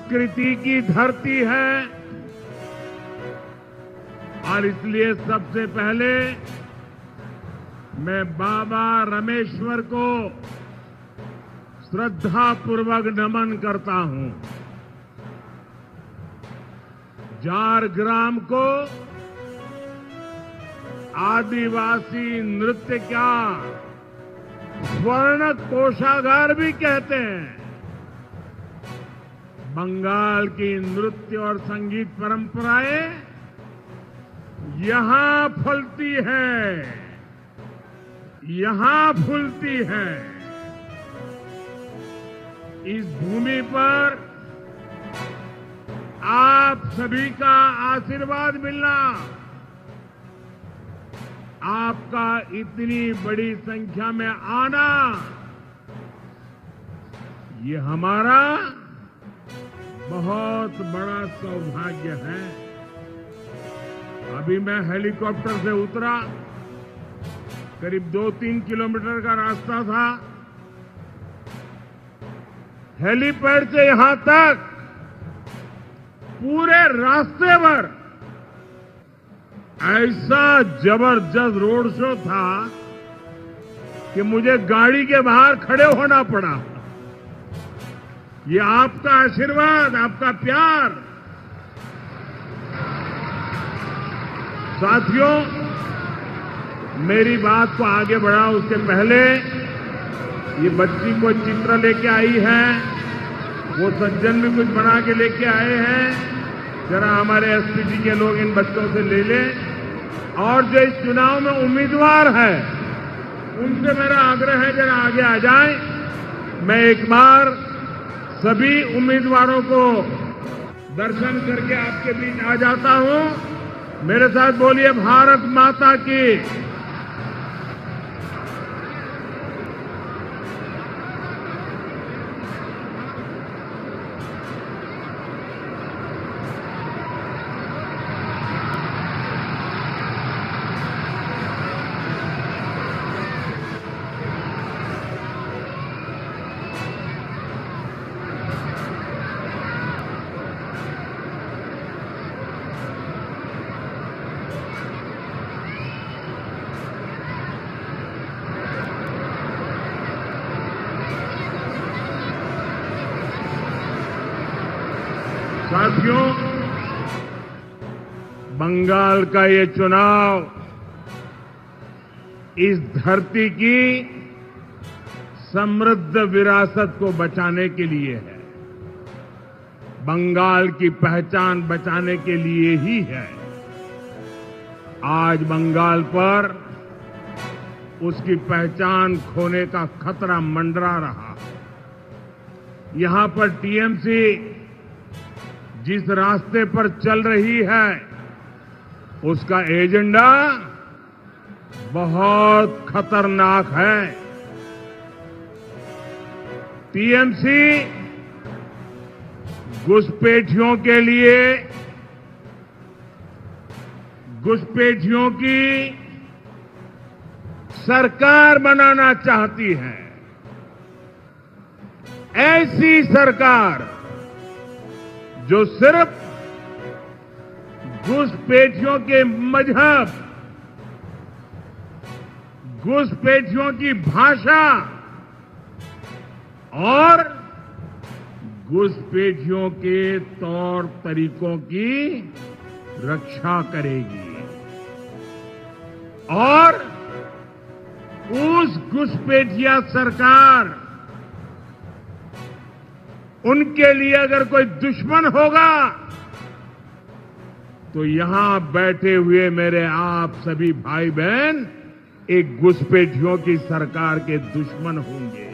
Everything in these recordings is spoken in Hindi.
संस्कृति की धरती है और इसलिए सबसे पहले मैं बाबा रामेश्वर को श्रद्धापूर्वक नमन करता हूं। झारग्राम को आदिवासी नृत्य का स्वर्ण कोषागार भी कहते हैं। बंगाल की नृत्य और संगीत परंपराएं यहां फलती है, यहां फूलती है। इस भूमि पर आप सभी का आशीर्वाद मिलना, आपका इतनी बड़ी संख्या में आना, ये हमारा बहुत बड़ा सौभाग्य है। अभी मैं हेलीकॉप्टर से उतरा, करीब 2-3 किलोमीटर का रास्ता था। हेलीपैड से यहां तक पूरे रास्ते पर ऐसा जबरदस्त रोड शो था कि मुझे गाड़ी के बाहर खड़े होना पड़ा। ये आपका आशीर्वाद, आपका प्यार। साथियों, मेरी बात को आगे बढ़ा उसके पहले ये बच्ची को चित्र लेके आई है, वो सज्जन भी कुछ बना के लेके आए हैं। जरा हमारे एसपीजी के लोग इन बच्चों से ले लें। और जो इस चुनाव में उम्मीदवार है उनसे मेरा आग्रह है जरा आगे आ जाएं। मैं एक बार सभी उम्मीदवारों को दर्शन करके आपके बीच आ जाता हूं। मेरे साथ बोलिए भारत माता की। साथियों, बंगाल का ये चुनाव इस धरती की समृद्ध विरासत को बचाने के लिए है। बंगाल की पहचान बचाने के लिए ही है। आज बंगाल पर उसकी पहचान खोने का खतरा मंडरा रहा। यहां पर टीएमसी जिस रास्ते पर चल रही है उसका एजेंडा बहुत खतरनाक है। टीएमसी घुसपैठियों के लिए घुसपैठियों की सरकार बनाना चाहती है। ऐसी सरकार जो सिर्फ घुसपैठियों के मजहब, घुसपैठियों की भाषा और घुसपैठियों के तौर तरीकों की रक्षा करेगी। और उस घुसपैठिया सरकार, उनके लिए अगर कोई दुश्मन होगा तो यहां बैठे हुए मेरे आप सभी भाई बहन एक घुसपैठियों की सरकार के दुश्मन होंगे।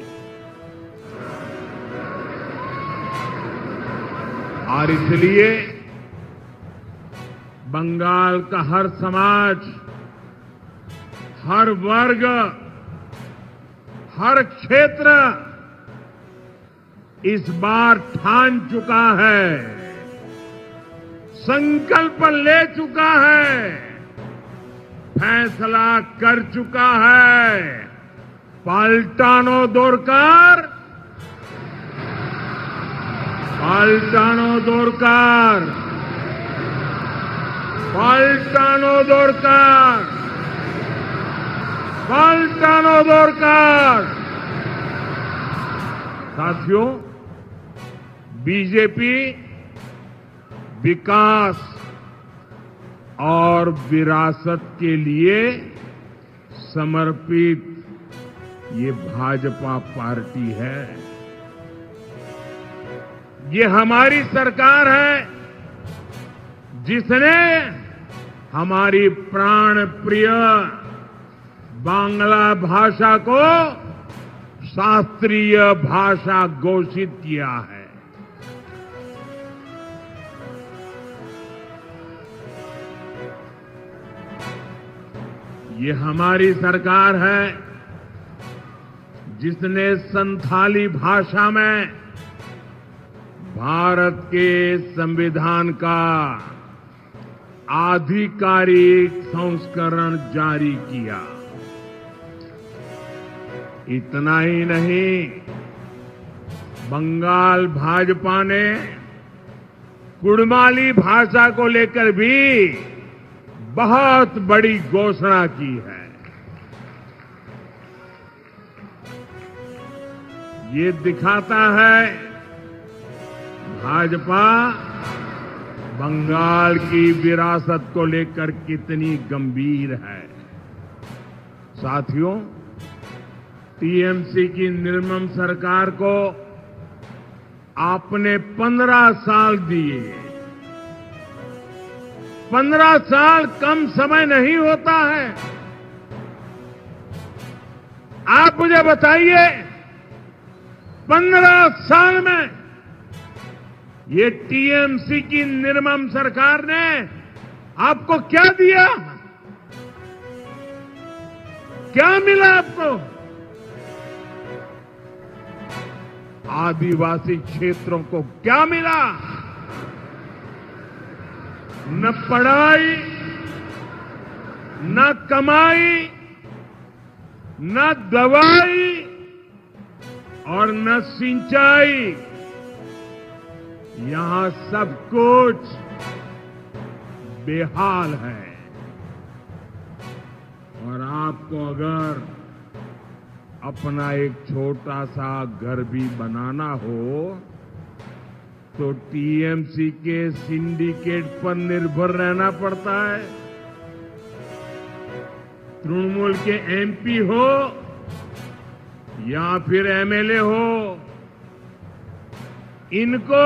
और इसलिए बंगाल का हर समाज, हर वर्ग, हर क्षेत्र इस बार ठान चुका है, संकल्प ले चुका है, फैसला कर चुका है। पाल्टानो दोरकार পাল্টানো দরকার, পাল্টানো দরকার, পাল্টানো দরকার। साथियों, बीजेपी विकास और विरासत के लिए समर्पित ये भाजपा पार्टी है। ये हमारी सरकार है जिसने हमारी प्राण प्रिय बांग्ला भाषा को शास्त्रीय भाषा घोषित किया है। ये हमारी सरकार है जिसने संथाली भाषा में भारत के संविधान का आधिकारिक संस्करण जारी किया। इतना ही नहीं, बंगाल भाजपा ने कुड़माली भाषा को लेकर भी बहुत बड़ी घोषणा की है। ये दिखाता है भाजपा बंगाल की विरासत को लेकर कितनी गंभीर है। साथियों, टीएमसी की निर्मम सरकार को आपने 15 साल दिए। 15 साल कम समय नहीं होता है। आप मुझे बताइए, 15 साल में ये टीएमसी की निर्मम सरकार ने आपको क्या दिया? क्या मिला आपको? आदिवासी क्षेत्रों को क्या मिला? न पढ़ाई, न कमाई, न दवाई और न सिंचाई। यहां सब कुछ बेहाल है। और आपको अगर अपना एक छोटा सा घर भी बनाना हो तो टीएमसी के सिंडिकेट पर निर्भर रहना पड़ता है। तृणमूल के एमपी हो या फिर एमएलए हो, इनको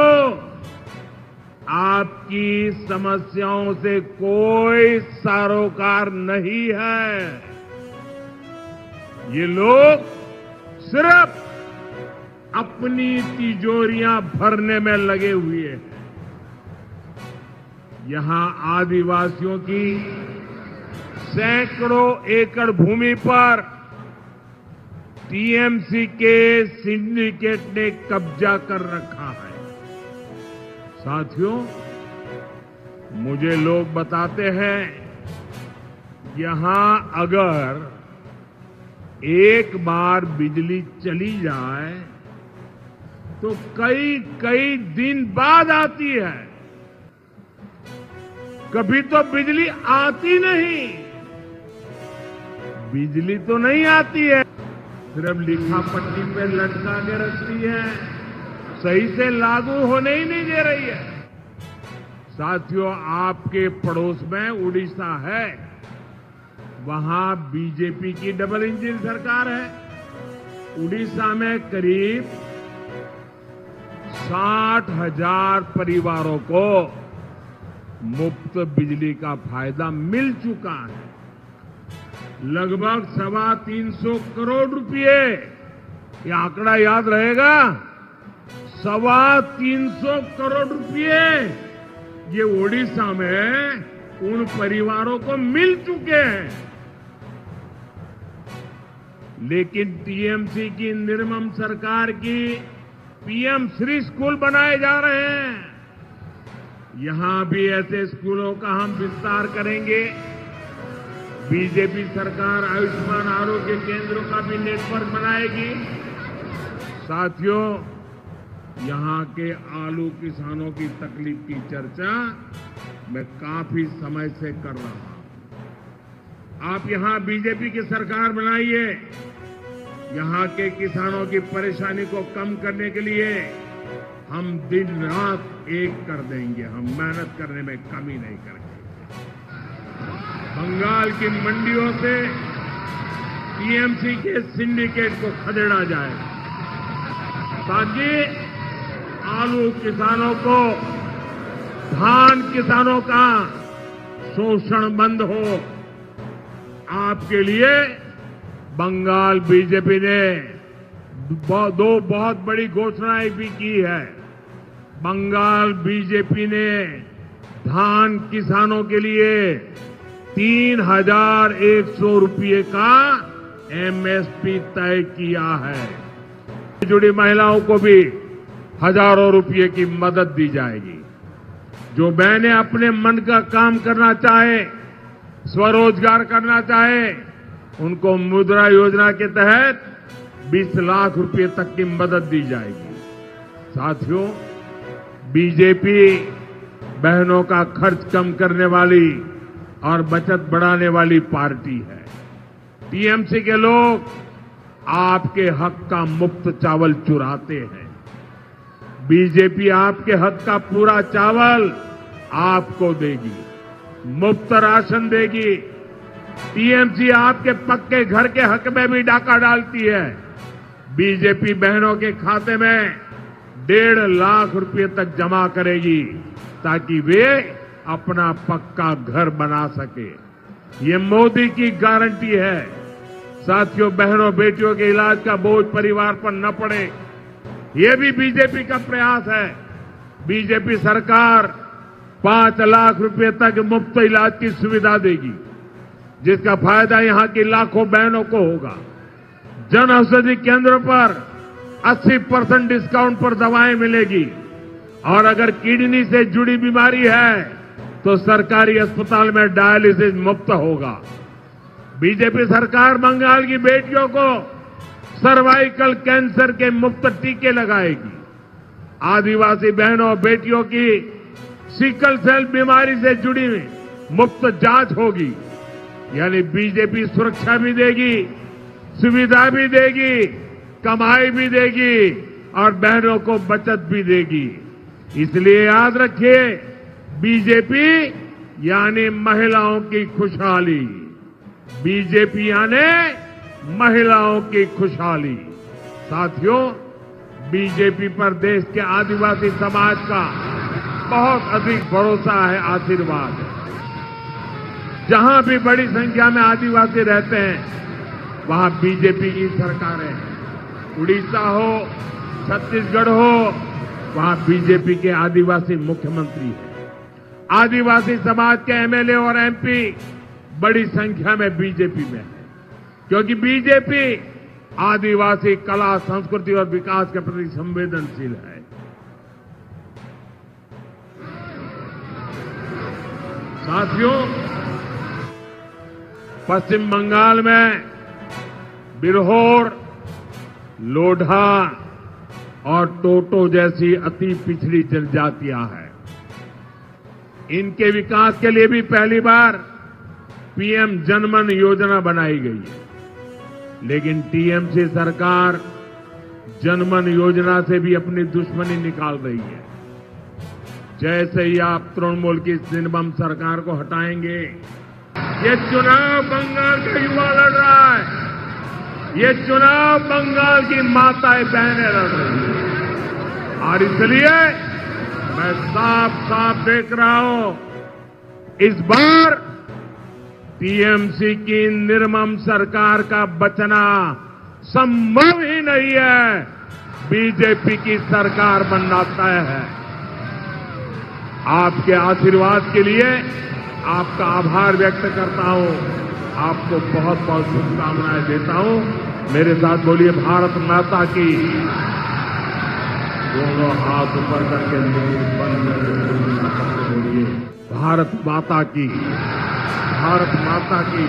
आपकी समस्याओं से कोई सरोकार नहीं है। ये लोग सिर्फ अपनी तिजोरियां भरने में लगे हुए हैं। यहां आदिवासियों की सैकड़ों एकड़ भूमि पर टीएमसी के सिंडिकेट ने कब्जा कर रखा है। साथियों, मुझे लोग बताते हैं, यहां अगर एक बार बिजली चली जाए तो कई कई दिन बाद आती है। कभी तो बिजली आती नहीं। बिजली तो नहीं आती है, सिर्फ लिखा पट्टी पे लटका के रखती है, सही से लागू होने ही नहीं दे रही है। साथियों, आपके पड़ोस में उड़ीसा है, वहां बीजेपी की डबल इंजन सरकार है। उड़ीसा में करीब 60,000 परिवारों को मुफ्त बिजली का फायदा मिल चुका है। लगभग 325 करोड़ रुपए, ये आंकड़ा याद रहेगा, 325 करोड़ रुपए ये ओडिशा में उन परिवारों को मिल चुके हैं। लेकिन टीएमसी की निर्मम सरकार की पीएम श्री स्कूल बनाए जा रहे हैं। यहां भी ऐसे स्कूलों का हम विस्तार करेंगे। बीजेपी सरकार आयुष्मान आरोग्य केंद्रों का भी नेटवर्क बनाएगी। साथियों, यहां के आलू किसानों की तकलीफ की चर्चा मैं काफी समय से कर रहा हूं। आप यहां बीजेपी की सरकार बनाइए, यहां के किसानों की परेशानी को कम करने के लिए हम दिन रात एक कर देंगे। हम मेहनत करने में कमी नहीं करेंगे। बंगाल की मंडियों से टीएमसी के सिंडिकेट को खदेड़ा जाएगा ताकि आलू किसानों को, धान किसानों का शोषण बंद हो। आपके लिए बंगाल बीजेपी ने दो बहुत बड़ी घोषणाएं भी की है। बंगाल बीजेपी ने धान किसानों के लिए 3,100 रुपये का एमएसपी तय किया है। जुड़ी महिलाओं को भी हजारों रुपये की मदद दी जाएगी। जो बहनें अपने मन का काम करना चाहे, स्वरोजगार करना चाहे, उनको मुद्रा योजना के तहत 20 लाख रुपए तक की मदद दी जाएगी। साथियों, बीजेपी बहनों का खर्च कम करने वाली और बचत बढ़ाने वाली पार्टी है। टीएमसी के लोग आपके हक का मुफ्त चावल चुराते हैं। बीजेपी आपके हक का पूरा चावल आपको देगी, मुफ्त राशन देगी। टीएमसी आपके पक्के घर के हक में भी डाका डालती है। बीजेपी बहनों के खाते में 1.5 लाख रुपए तक जमा करेगी ताकि वे अपना पक्का घर बना सके। ये मोदी की गारंटी है। साथियों, बहनों बेटियों के इलाज का बोझ परिवार पर न पड़े, ये भी बीजेपी का प्रयास है। बीजेपी सरकार 5 लाख रुपए तक मुफ्त इलाज की सुविधा देगी, जिसका फायदा यहां की लाखों बहनों को होगा। जन औषधि केंद्र पर 80% डिस्काउंट पर दवाएं मिलेगी और अगर किडनी से जुड़ी बीमारी है तो सरकारी अस्पताल में डायलिसिस मुफ्त होगा। बीजेपी सरकार बंगाल की बेटियों को सर्वाइकल कैंसर के मुफ्त टीके लगाएगी। आदिवासी बहनों बेटियों की सिकल सेल बीमारी से जुड़ी मुफ्त जांच होगी। यानी बीजेपी सुरक्षा भी देगी, सुविधा भी देगी, कमाई भी देगी और बहनों को बचत भी देगी। इसलिए याद रखिए, बीजेपी यानी महिलाओं की खुशहाली। बीजेपी यानी महिलाओं की खुशहाली। साथियों, बीजेपी पर देश के आदिवासी समाज का बहुत अधिक भरोसा है, आशीर्वाद है। जहां भी बड़ी संख्या में आदिवासी रहते हैं वहां बीजेपी की सरकारें हैं। उड़ीसा हो, छत्तीसगढ़ हो, वहां बीजेपी के आदिवासी मुख्यमंत्री हैं। आदिवासी समाज के एमएलए और एमपी बड़ी संख्या में बीजेपी में है, क्योंकि बीजेपी आदिवासी कला, संस्कृति और विकास के प्रति संवेदनशील है। साथियों, पश्चिम बंगाल में बिरहोर, लोढ़ा और टोटो जैसी अति पिछड़ी जनजातियां हैं। इनके विकास के लिए भी पहली बार पीएम जनमन योजना बनाई गई है। लेकिन टीएमसी सरकार जनमन योजना से भी अपनी दुश्मनी निकाल रही है। जैसे ही आप तृणमूल की निर्मम सरकार को हटाएंगे, ये चुनाव बंगाल का युवा लड़ रहा है। ये चुनाव बंगाल की माताएं बहनें लड़ रही हैं और इसलिए मैं साफ साफ देख रहा हूं, इस बार टीएमसी की निर्मम सरकार का बचना संभव ही नहीं है। बीजेपी की सरकार बनना तय है। आपके आशीर्वाद के लिए आपका आभार व्यक्त करता हूं। आपको बहुत बहुत शुभकामनाएं देता हूं। मेरे साथ बोलिए, भारत माता की। दोनों हाथ ऊपर करके बंद करके बोलिए, भारत माता की, भारत माता की।